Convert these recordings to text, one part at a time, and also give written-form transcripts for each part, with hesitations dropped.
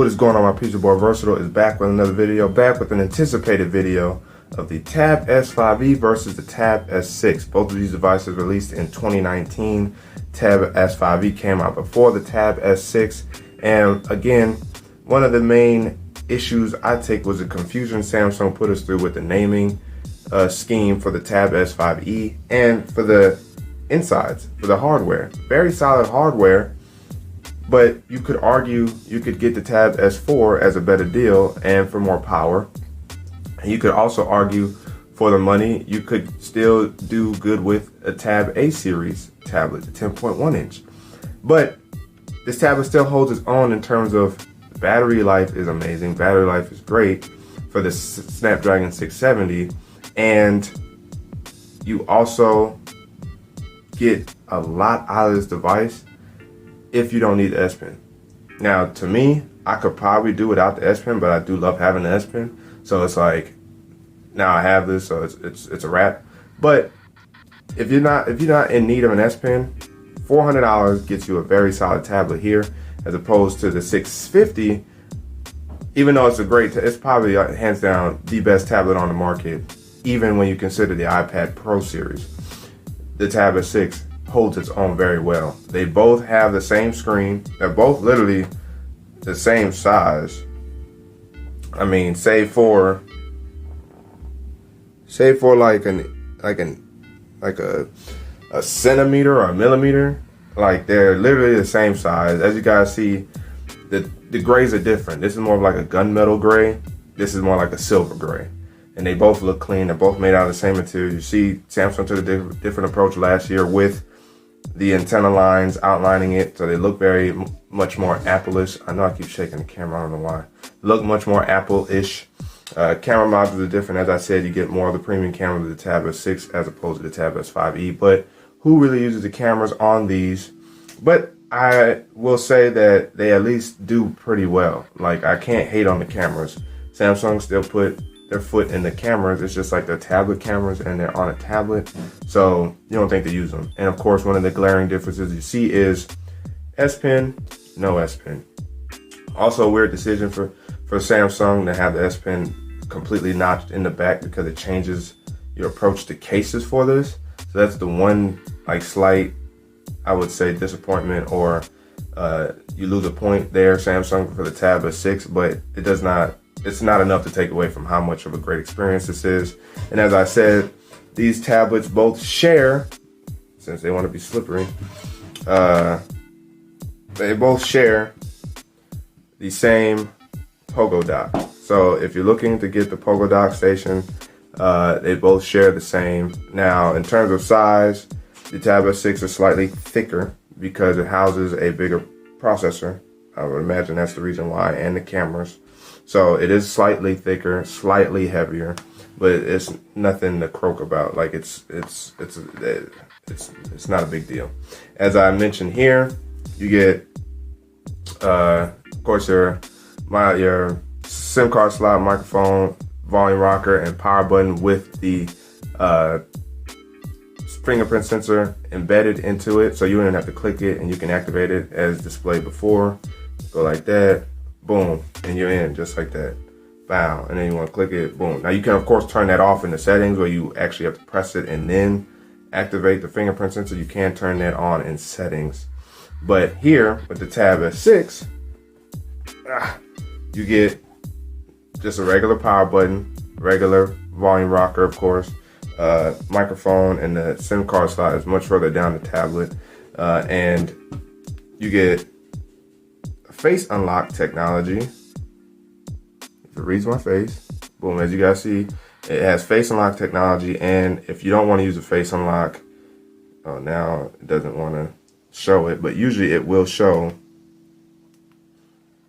What is going on, my PC boy Versatile is back with another video, back with an anticipated video of the Tab S5E versus the Tab S6. Both of these devices released in 2019. Tab S5E came out before the Tab S6. And again, one of the main issues I take was the confusion Samsung put us through with the naming scheme for the Tab S5E and for the insides, for the hardware. Very solid hardware. But you could argue you could get the Tab S4 as a better deal and for more power. And you could also argue for the money, you could still do good with a Tab A series tablet, the 10.1 inch. But this tablet still holds its own in terms of battery life is amazing. Battery life is great for the Snapdragon 670. And you also get a lot out of this device if you don't need the S Pen. Now, to me, I could probably do without the S Pen, but I do love having the S Pen. So it's like, now I have this, so it's a wrap. But if you're not in need of an S Pen, $400 gets you a very solid tablet here, as opposed to the 650. Even though it's it's probably hands down the best tablet on the market, even when you consider the iPad Pro series. The Tab S6 holds its own very well. They both have the same screen. They're both literally the same size. I mean, save for like a centimeter or a millimeter. Like, they're literally the same size. As you guys see, the grays are different. This is more of like a gunmetal gray. This is more like a silver gray. And they both look clean. They're both made out of the same material. You see, Samsung took a different approach last year with the antenna lines outlining it, so they look very much more Apple-ish. I know I keep shaking the camera, I don't know why. Look much more Apple-ish. Camera modules are different. As I said, you get more of the premium camera with the Tab S6 as opposed to the Tab S5E. But who really uses the cameras on these? But I will say that they at least do pretty well. Like, I can't hate on the cameras. Samsung still put their foot in the cameras. It's just like the tablet cameras, and they're on a tablet, so you don't think they use them. And of course, one of the glaring differences you see is S Pen, no S Pen. Also, a weird decision for Samsung to have the S Pen completely notched in the back, because it changes your approach to cases for this. So that's the one like slight, I would say, disappointment, or you lose a point there, Samsung, for the Tab S6, but it's not enough to take away from how much of a great experience this is. And as I said, these tablets both share, since they want to be slippery, they both share the same Pogo dock. So if you're looking to get the Pogo dock station, they both share the same. Now, in terms of size, the Tab S6 is slightly thicker because it houses a bigger processor. I would imagine that's the reason why, and the cameras. So it is slightly thicker, slightly heavier, but it's nothing to croak about. Like, it's not a big deal. As I mentioned here, you get, of course, your SIM card slot, microphone, volume rocker, and power button with the fingerprint sensor embedded into it, so you don't even have to click it, and you can activate it as displayed before. Go like that. Boom, and you're in just like that. Bow, and then you want to click it, boom. Now you can of course turn that off in the settings, where you actually have to press it and then activate the fingerprint sensor. You can turn that on in settings. But here with the Tab S6, you get just a regular power button, regular volume rocker, of course, microphone, and the SIM card slot is much further down the tablet, and you get face unlock technology. If it reads my face, boom, as you guys see, it has face unlock technology. And if you don't want to use the face unlock, now it doesn't want to show it, but usually it will show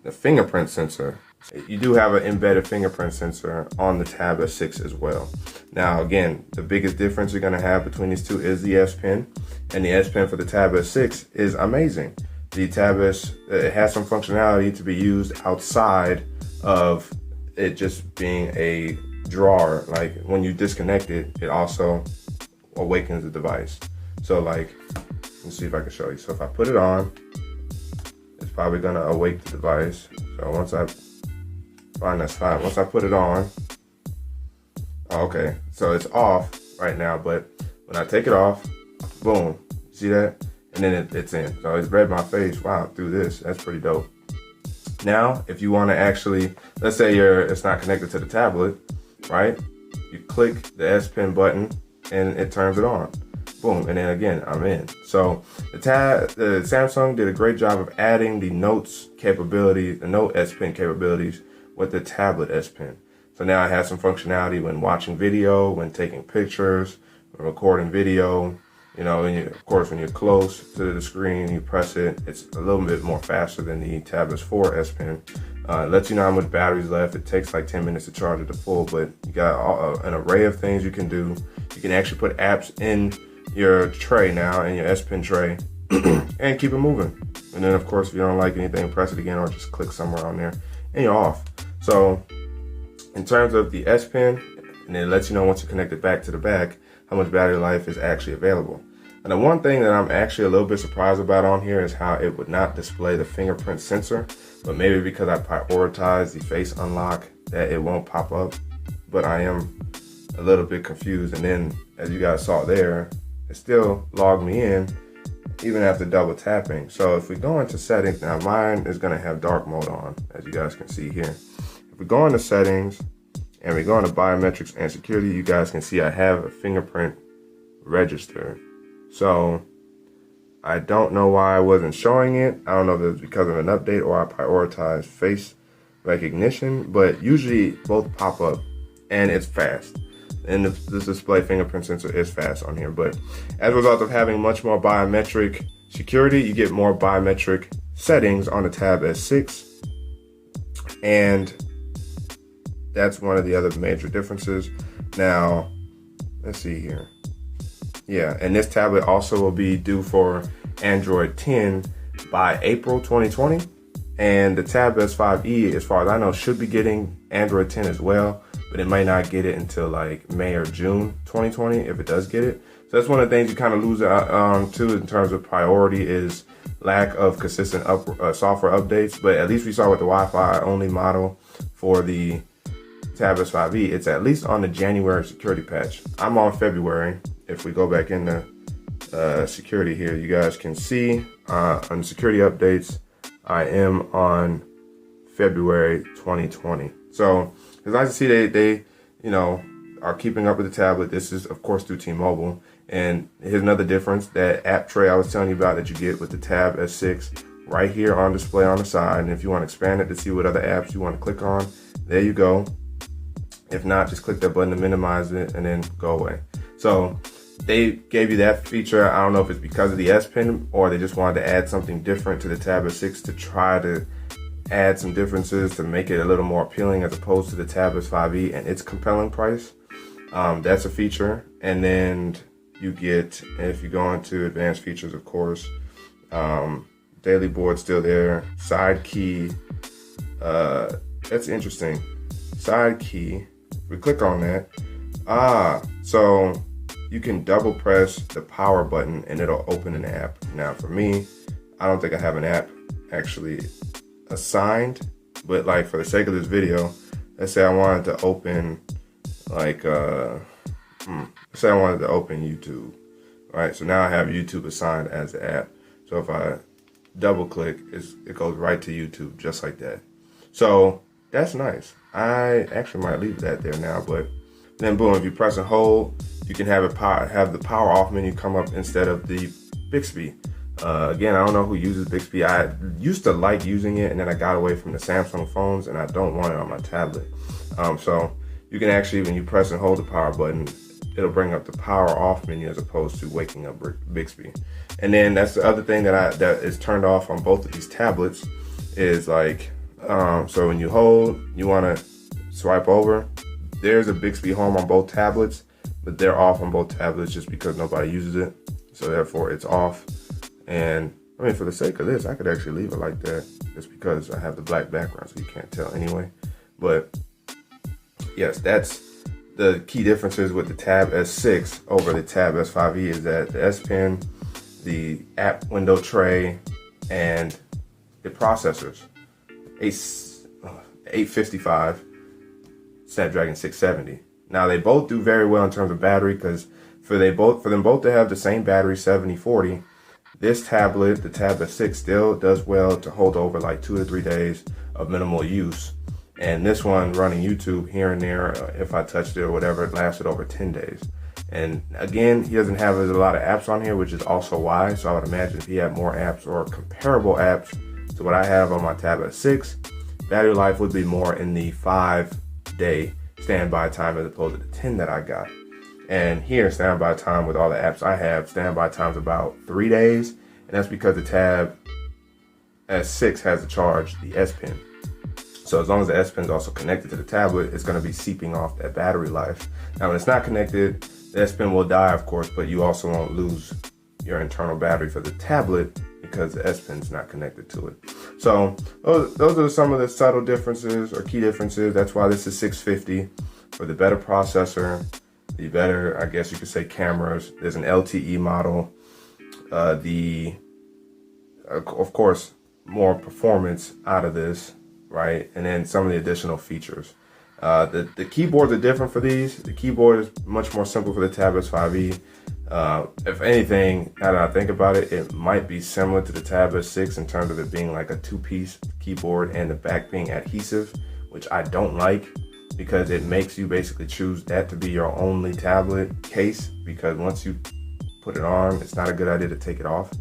the fingerprint sensor. You do have an embedded fingerprint sensor on the Tab S6 as well. Now, again, the biggest difference you're going to have between these two is the S Pen, and the S Pen for the Tab S6 is amazing. The Tab S, it has some functionality to be used outside of it just being a drawer. Like, when you disconnect it, it also awakens the device. So, like, let's see if I can show you. So if I put it on, it's probably gonna awake the device. So once I find that spot, once I put it on, okay, so it's off right now, but when I take it off, boom, see that? And then it's in. So it's read my face, wow, through this. That's pretty dope. Now, if you want to actually, let's say it's not connected to the tablet, right? You click the S Pen button and it turns it on. Boom, and then again, I'm in. So the Samsung did a great job of adding the Notes capability, the Note S Pen capabilities with the tablet S Pen. So now it has some functionality when watching video, when taking pictures, when recording video. You know, and of course, when you're close to the screen, you press it. It's a little bit more faster than the Tab S4 S Pen. It lets you know how much battery's left. It takes like 10 minutes to charge it to full, but you got an array of things you can do. You can actually put apps in your tray now, in your S Pen tray, and keep it moving. And then, of course, if you don't like anything, press it again or just click somewhere on there, and you're off. So, in terms of the S Pen, and it lets you know once you connect it back to the back, how much battery life is actually available. And the one thing that I'm actually a little bit surprised about on here is how it would not display the fingerprint sensor, but maybe because I prioritize the face unlock that it won't pop up. But I am a little bit confused. And then, as you guys saw there, it still logged me in even after double tapping. So if we go into settings, now mine is gonna have dark mode on, as you guys can see here. If we go into settings and we go into biometrics and security, you guys can see I have a fingerprint registered. So I don't know why I wasn't showing it. I don't know if it was because of an update or I prioritized face recognition, but usually both pop up and it's fast. And this display fingerprint sensor is fast on here, but as a result of having much more biometric security, you get more biometric settings on the Tab S6. And that's one of the other major differences. Now, let's see here. Yeah, and this tablet also will be due for Android 10 by April 2020. And the Tab S5E, as far as I know, should be getting Android 10 as well, but it might not get it until like May or June 2020 if it does get it. So that's one of the things you kind of lose out too in terms of priority is lack of consistent software updates. But at least we saw with the Wi-Fi only model for the Tab S5E, it's at least on the January security patch. I'm on February. If we go back into security here, you guys can see on security updates, I am on February 2020. So it's nice to see they you know, are keeping up with the tablet. This is, of course, through T-Mobile. And here's another difference, that app tray I was telling you about that you get with the Tab S6 right here on display on the side. And if you want to expand it to see what other apps you want to click on, there you go. If not, just click that button to minimize it and then go away. So they gave you that feature. I don't know if it's because of the S Pen or they just wanted to add something different to the Tab S6 to try to add some differences to make it a little more appealing as opposed to the Tab S5E and its compelling price. That's a feature. And then you get, if you go into advanced features, of course, daily board still there, side key. That's interesting. Side key. We click on that. So you can double press the power button and it'll open an app. Now for me, I don't think I have an app actually assigned, but like for the sake of this video, let's say I wanted to open like let's say I wanted to open YouTube. All right, so now I have YouTube assigned as the app. So if I double click, it goes right to YouTube just like that. So that's nice. I actually might leave that there now, but then boom, if you press and hold, you can have the power off menu come up instead of the Bixby. Again, I don't know who uses Bixby. I used to like using it, and then I got away from the Samsung phones, and I don't want it on my tablet. So you can actually, when you press and hold the power button, it'll bring up the power off menu as opposed to waking up Bixby. And then that's the other thing that is turned off on both of these tablets is like, so when you hold, you want to swipe over. There's a Bixby Home on both tablets, but they're off on both tablets just because nobody uses it. So therefore it's off. And I mean, for the sake of this, I could actually leave it like that just because I have the black background, so you can't tell anyway. But yes, that's the key differences with the Tab S6 over the Tab S5E is that the S Pen, the app window tray, and processors. 855 Snapdragon 670. Now they both do very well in terms of battery, because for them both to have the same battery, 7040, this tablet, the Tab S6, still does well to hold over like 2 to 3 days of minimal use. And this one running YouTube here and there, if I touched it or whatever, it lasted over 10 days. And again, he doesn't have a lot of apps on here, which is also why. So I would imagine if he had more apps or comparable apps to what I have on my Tab S6, battery life would be more in the 5-day standby time as opposed to the 10 that I got. And here, standby time with all the apps I have, standby time's about 3 days. And that's because the Tab S6 has to charge the S Pen. So as long as the S Pen is also connected to the tablet, it's going to be seeping off that battery life. Now, when it's not connected, the S Pen will die, of course, but you also won't lose your internal battery for the tablet because the S Pen's not connected to it. So those are some of the subtle differences or key differences. That's why this is $650 for the better processor, the better, I guess you could say, cameras. There's an LTE model, of course, more performance out of this, right? And then some of the additional features. The keyboards are different for these. The keyboard is much more simple for the Tab S5E. If anything, now that I think about it, it might be similar to the Tab S6 in terms of it being like a 2-piece keyboard and the back being adhesive, which I don't like, because it makes you basically choose that to be your only tablet case, because once you put it on, it's not a good idea to take it off.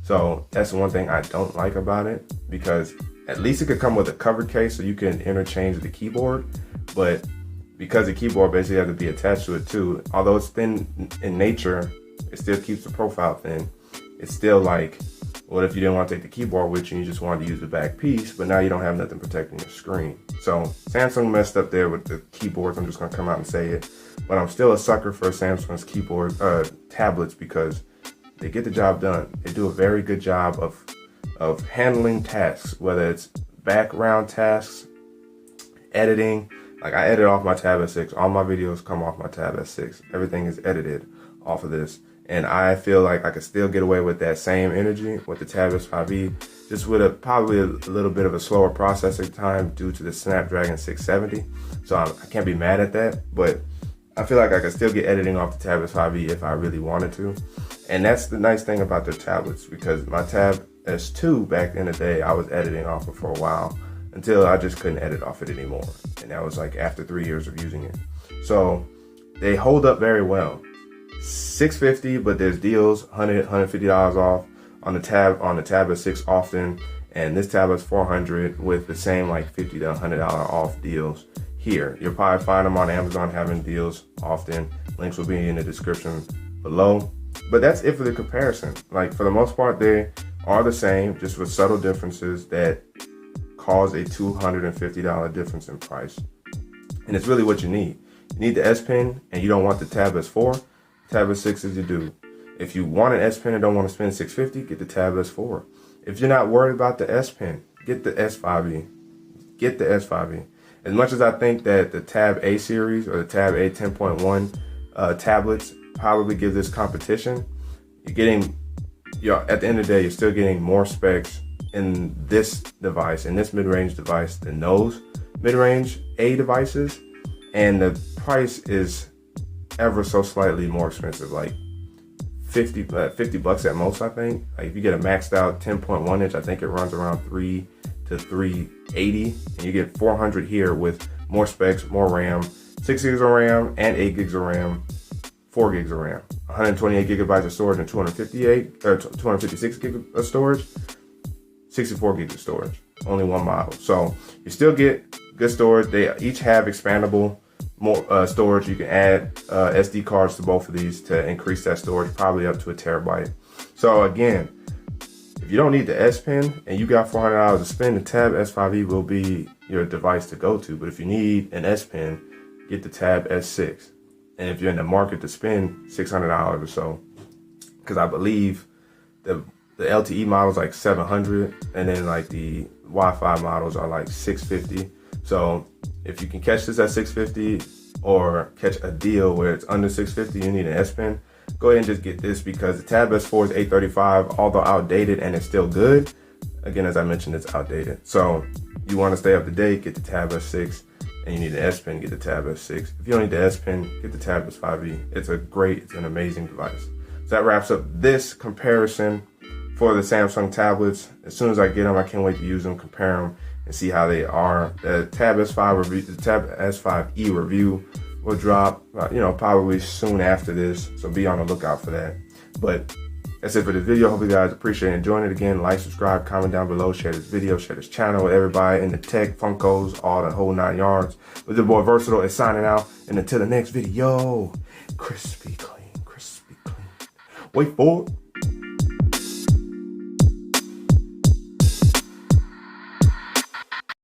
So that's the one thing I don't like about it, because at least it could come with a covered case so you can interchange the keyboard, but because the keyboard basically has to be attached to it too, although it's thin in nature, it still keeps the profile thin. It's still like, what if you didn't want to take the keyboard with you and you just wanted to use the back piece, but now you don't have nothing protecting your screen. So Samsung messed up there with the keyboards. I'm just gonna come out and say it, but I'm still a sucker for Samsung's keyboard tablets, because they get the job done. They do a very good job of handling tasks, whether it's background tasks, editing. Like, I edit off my Tab S6. All my videos come off my Tab S6. Everything is edited off of this. And I feel like I could still get away with that same energy with the Tab S5E, just with probably a little bit of a slower processing time due to the Snapdragon 670. So I can't be mad at that, but I feel like I could still get editing off the Tab S5E if I really wanted to. And that's the nice thing about their tablets, because my Tab S2 back in the day, I was editing off it for a while until I just couldn't edit off it anymore. And that was like after 3 years of using it. So they hold up very well. $650, but there's deals, $100, $150 off on the Tab S6 often. And this tab is $400 with the same like $50 to $100 off deals here. You'll probably find them on Amazon having deals often. Links will be in the description below. But that's it for the comparison. Like, for the most part, they are the same, just with subtle differences that cause a $250 difference in price. And it's really what you need. You need the S Pen and you don't want the Tab S4. Tab S6 is your dude. If you want an S Pen and don't want to spend $650, get the Tab S4. If you're not worried about the S Pen, get the S5E. Get the S5E. As much as I think that the Tab A series or the Tab A 10.1 tablets probably give this competition, you're getting, at the end of the day, you're still getting more specs in this device, in this mid-range device, than those mid-range A devices, and the price is ever so slightly more expensive, like 50 bucks at most, I think. Like, if you get a maxed out 10.1 inch, I think it runs around $300 to $380, and you get 400 here with more specs, more RAM, 6 gigs of RAM and 8 gigs of RAM, 4 gigs of RAM, 128 gigabytes of storage and 256 gigs of storage, 64 gigs of storage, only one model. So you still get good storage. They each have expandable more storage. You can add SD cards to both of these to increase that storage, probably up to 1 terabyte. So again, if you don't need the S Pen and you got $400 to spend, the Tab S5E will be your device to go to. But if you need an S Pen, get the Tab S6. And if you're in the market to spend $600 or so, because I believe the LTE model is like $700, and then like the Wi-Fi models are like $650. So if you can catch this at $650 or catch a deal where it's under $650, you need an S Pen, go ahead and just get this, because the Tab S4 is $835, although outdated and it's still good. again, as I mentioned, it's outdated. So you want to stay up to date, get the Tab S6, and you need an S Pen, get the Tab S6. If you don't need the S Pen, get the Tab S5E. It's an amazing device. So that wraps up this comparison for the Samsung tablets. As soon as I get them, I can't wait to use them, compare them, and see how they are. The Tab S5E review will drop, probably soon after this. So be on the lookout for that. But that's it for this video. Hope you guys appreciate enjoying it. Again, like, subscribe, comment down below, share this video, share this channel with everybody in the tech, Funkos, all the whole 9 yards. But the boy Versatile is signing out. And until the next video, crispy clean, crispy clean. Wait for it.